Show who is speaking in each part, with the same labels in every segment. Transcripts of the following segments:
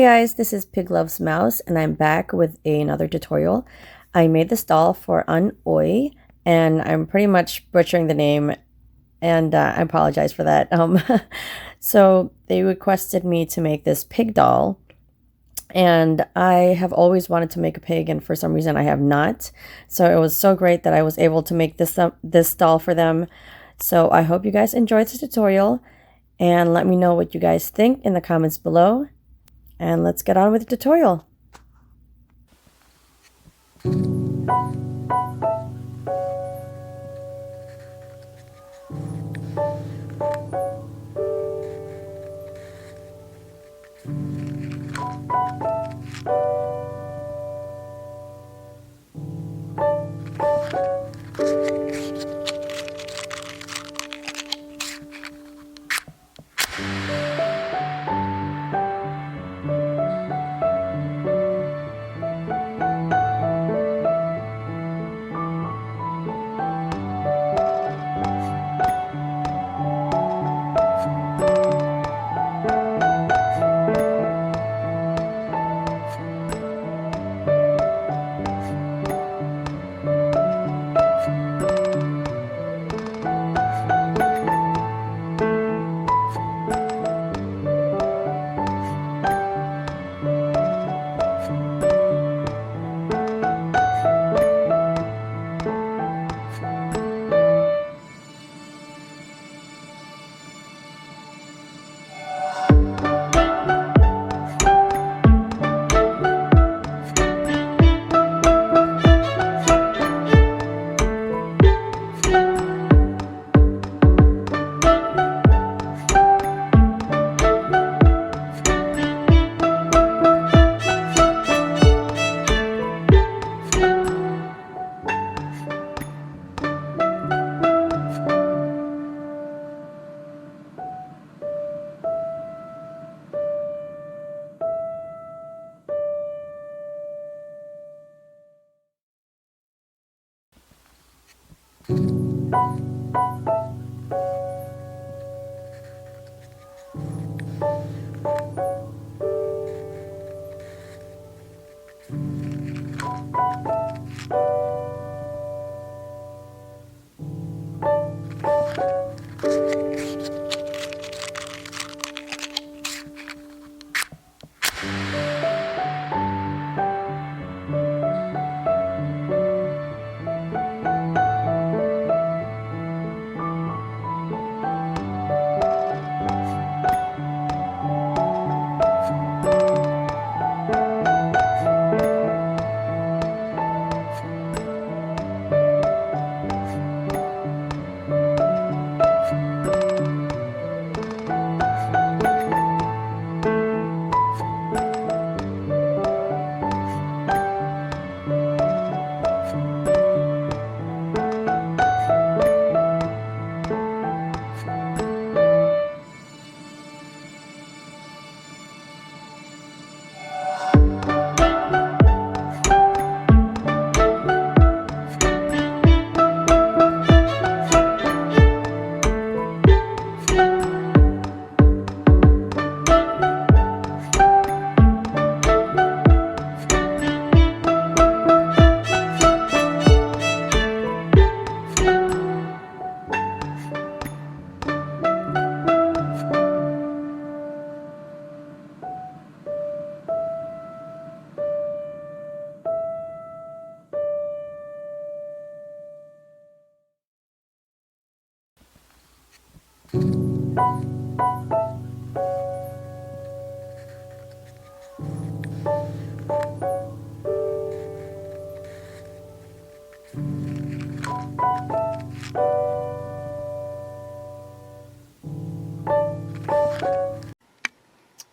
Speaker 1: guys, this is Pig Loves Mouse and I'm back with another tutorial. I made this doll for Oi and I'm pretty much butchering the name and I apologize for that. So they requested me to make this pig doll and I have always wanted to make a pig and for some reason I have not. So it was so great that I was able to make this doll for them. So I hope you guys enjoyed this tutorial and let me know what you guys think in the comments below. And let's get on with the tutorial.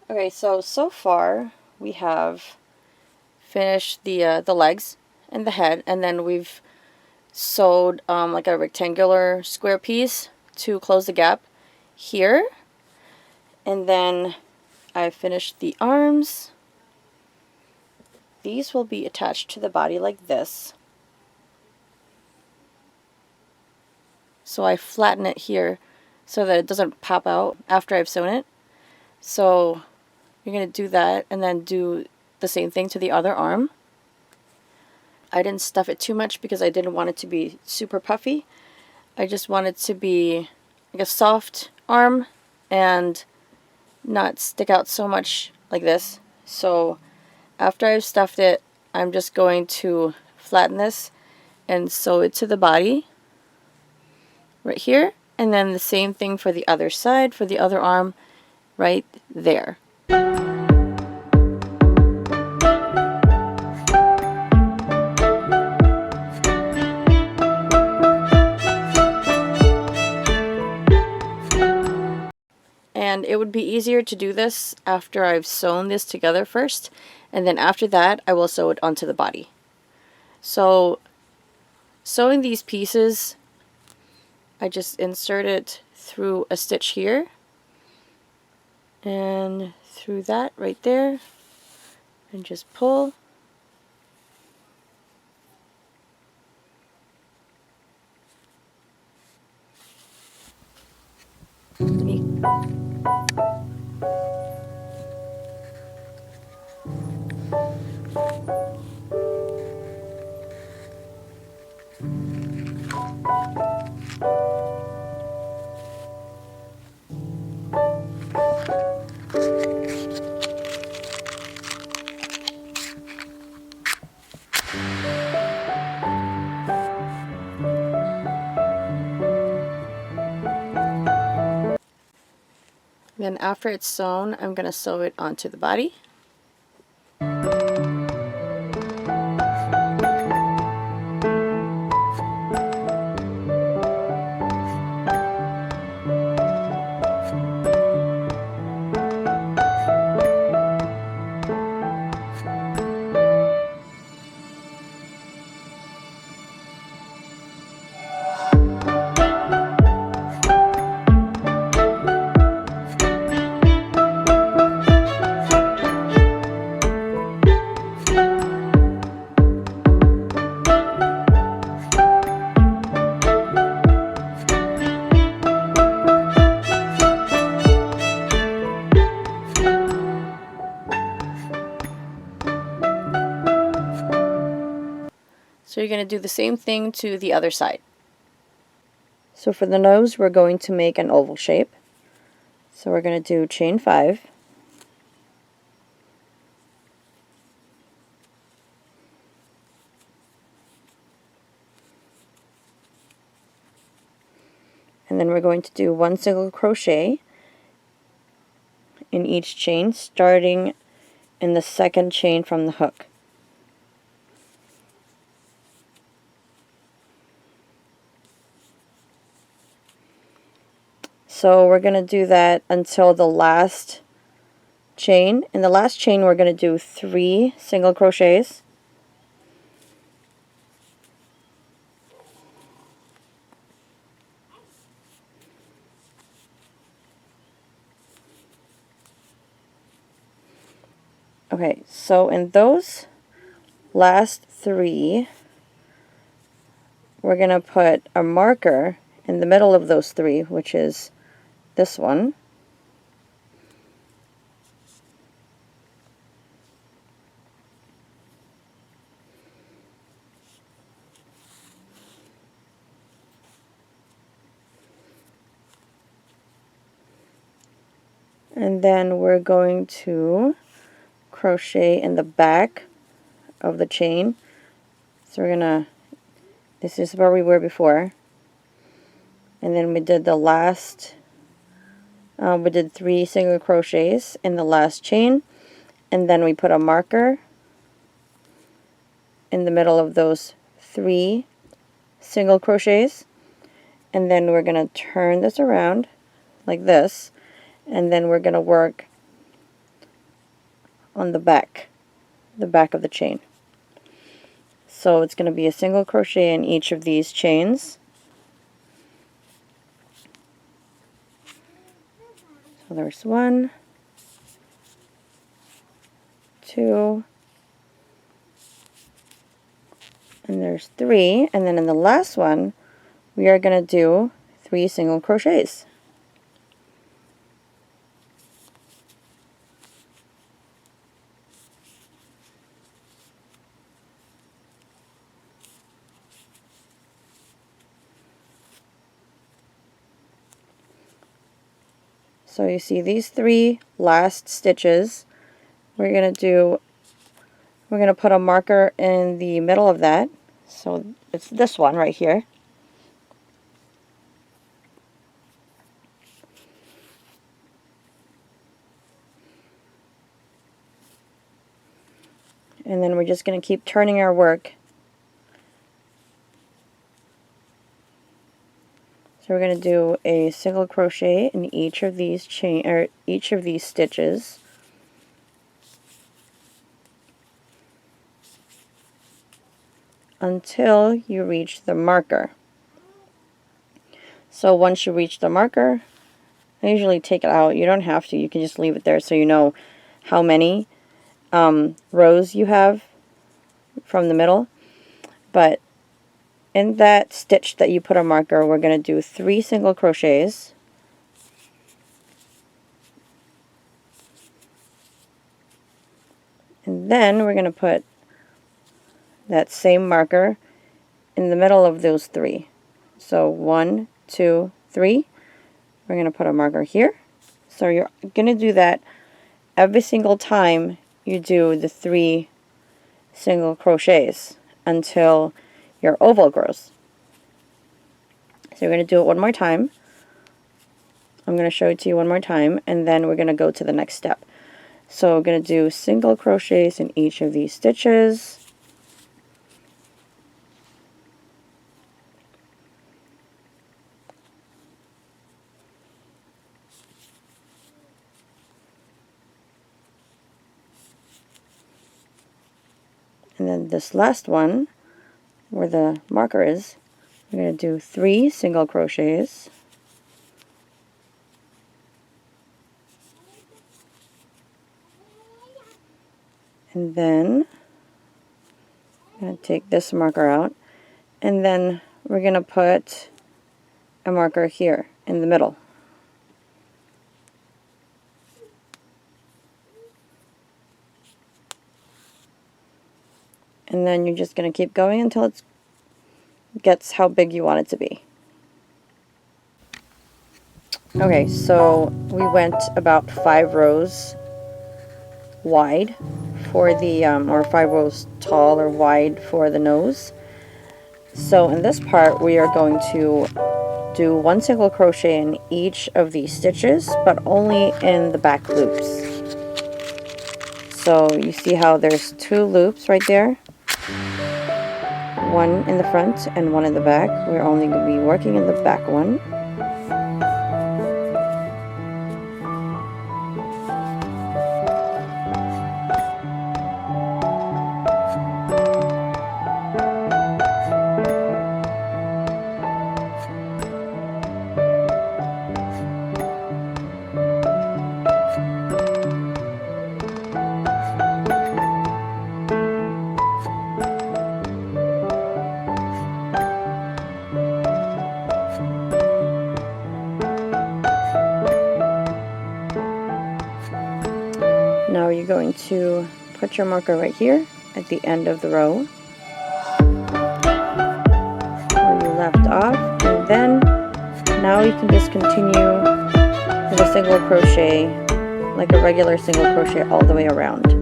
Speaker 1: Okay, so far we have finished the legs and the head, and then we've sewed like a rectangular square piece to close the gap here, and then I finished the arms. These will be attached to the body like this. So I flatten it here so that it doesn't pop out after I've sewn it. So You're going to do that and then do the same thing to the other arm. I didn't stuff it too much because I didn't want it to be super puffy. I just want it to be like a soft arm and not stick out so much like this. So after I've stuffed it, I'm just going to flatten this and sew it to the body right here, and then the same thing for the other side, for the other arm right there. And it would be easier to do this after I've sewn this together first, and then after that I will sew it onto the body. So sewing these pieces, I just insert it through a stitch here and through that right there and just pull. Then after it's sewn, I'm going to sew it onto the body. So you're going to do the same thing to the other side. So for the nose, we're going to make an oval shape. So we're going to do chain 5. And then we're going to do 1 single crochet in each chain, starting in the second chain from the hook. So we're going to do that until the last chain. In the last chain, we're going to do 3 single crochets. Okay, so in those last 3, we're going to put a marker in the middle of those 3, which is this one. And then we're going to crochet in the back of the chain. So we're gonna, this is where we were before. And then we did the last, we did 3 single crochets in the last chain. And then we put a marker in the middle of those 3 single crochets. And then we're gonna turn this around like this. And then we're gonna work on the back of the chain. So it's going to be a single crochet in each of these chains. So there's 1, 2, and there's 3, and then in the last one we are going to do 3 single crochets. So you see these 3 last stitches, we're going to put a marker in the middle of that. So it's this one right here. And then we're just going to keep turning our work. So we're going to do a single crochet in each of these stitches. Until you reach the marker. So once you reach the marker, I usually take it out. You don't have to. You can just leave it there so you know how many rows you have from the middle. But in that stitch that you put a marker, we're going to do 3 single crochets. And then we're going to put that same marker in the middle of those 3. So 1, 2, 3. We're going to put a marker here. So you're going to do that every single time you do the 3 single crochets until your oval grows. So we're going to do it one more time. I'm going to show it to you one more time, and then we're going to go to the next step. So we're going to do single crochets in each of these stitches. And then this last one, where the marker is, we're going to do 3 single crochets. And then I'm going to take this marker out, and then we're going to put a marker here in the middle. And then you're just going to keep going until it gets how big you want it to be. Okay, so we went about 5 rows wide for the, or 5 rows tall or wide for the nose. So in this part we are going to do 1 single crochet in each of these stitches, but only in the back loops. So you see how there's 2 loops right there? One in the front and one in the back. We're only going to be working in the back one. Now you're going to put your marker right here at the end of the row where you left off, and then now you can just continue with a single crochet like a regular single crochet all the way around.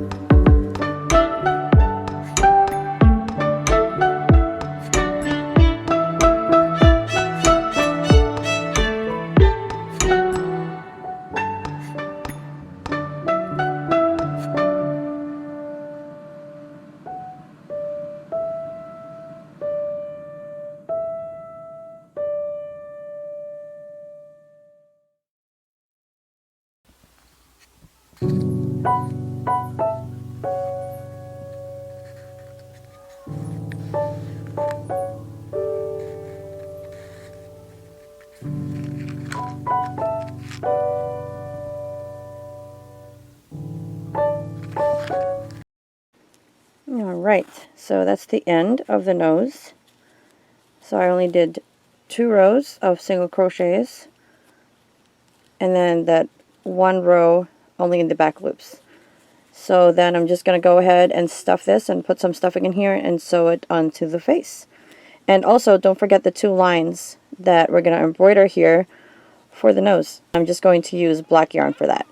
Speaker 1: Alright, so that's the end of the nose. So I only did 2 rows of single crochets, and then that 1 row only in the back loops. So then I'm just going to go ahead and stuff this and put some stuffing in here and sew it onto the face. And also don't forget the 2 lines that we're going to embroider here for the nose. I'm just going to use black yarn for that.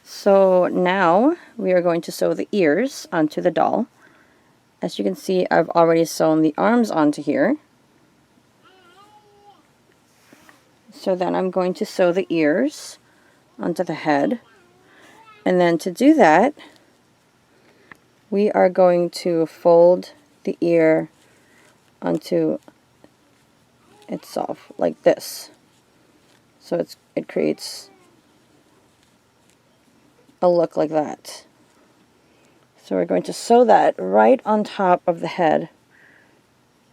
Speaker 1: So now we are going to sew the ears onto the doll. As you can see, I've already sewn the arms onto here. So then I'm going to sew the ears onto the head. And then to do that, we are going to fold the ear onto itself like this. So it creates a look like that. So we're going to sew that right on top of the head,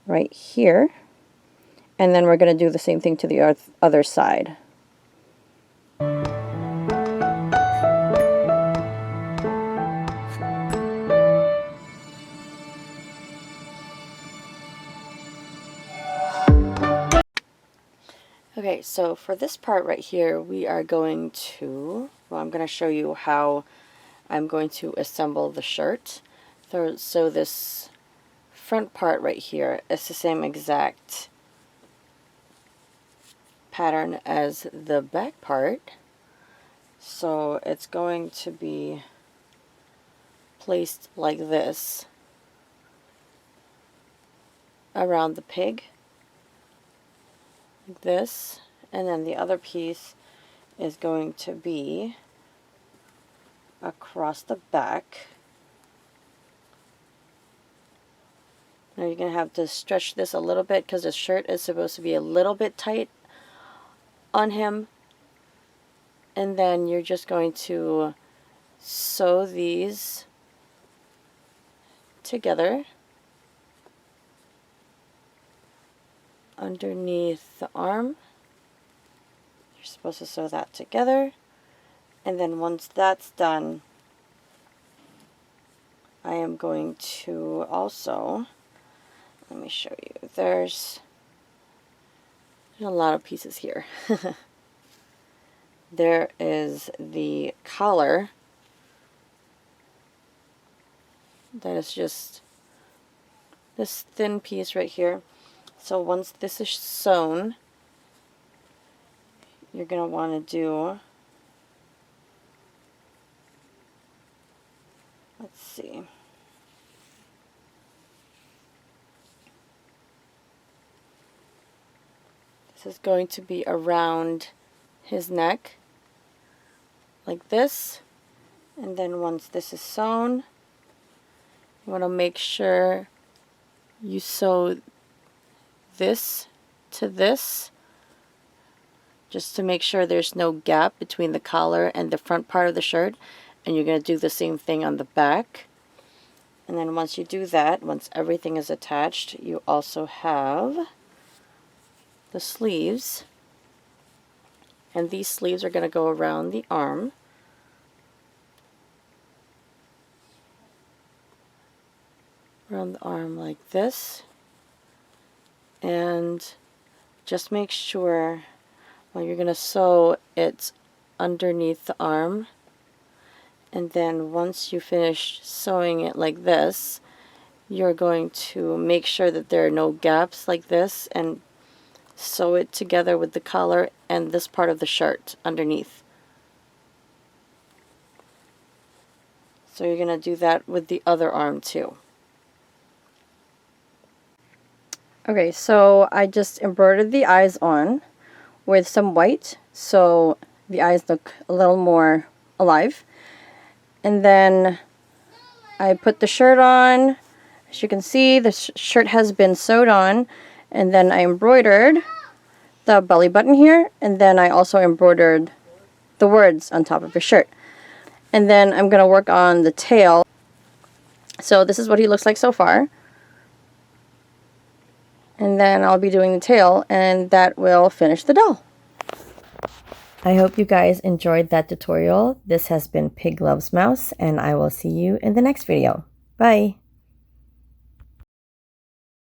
Speaker 1: right here. And then we're going to do the same thing to the other side. Okay, so for this part right here, we are going to, well, I'm going to show you how I'm going to assemble the shirt. So this front part right here is the same exact pattern as the back part. So it's going to be placed like this around the pig, like this, and then the other piece is going to be across the back. Now you're going to have to stretch this a little bit because the shirt is supposed to be a little bit tight on him. And then you're just going to sew these together underneath the arm. You're supposed to sew that together. And then once that's done, I am going to also, let me show you, there's a lot of pieces here. There is the collar that is just this thin piece right here. So once this is sewn, you're going to want to do, let's see, this is going to be around his neck like this, and then once this is sewn, you want to make sure you sew this to this, just to make sure there's no gap between the collar and the front part of the shirt. And you're going to do the same thing on the back. And then once you do that, once everything is attached, you also have the sleeves. And these sleeves are going to go around the arm. Around the arm like this. And just make sure, well, you're going to sew it underneath the arm. And then once you finish sewing it like this, you're going to make sure that there are no gaps like this and sew it together with the collar and this part of the shirt underneath. So you're going to do that with the other arm too. Okay, so I just embroidered the eyes on with some white so the eyes look a little more alive. And then I put the shirt on. As you can see, the shirt has been sewed on. And then I embroidered the belly button here. And then I also embroidered the words on top of his shirt. And then I'm going to work on the tail. So this is what he looks like so far. And then I'll be doing the tail, and that will finish the doll. I hope you guys enjoyed that tutorial. This has been Pig Loves Mouse, and I will see you in the next video. Bye!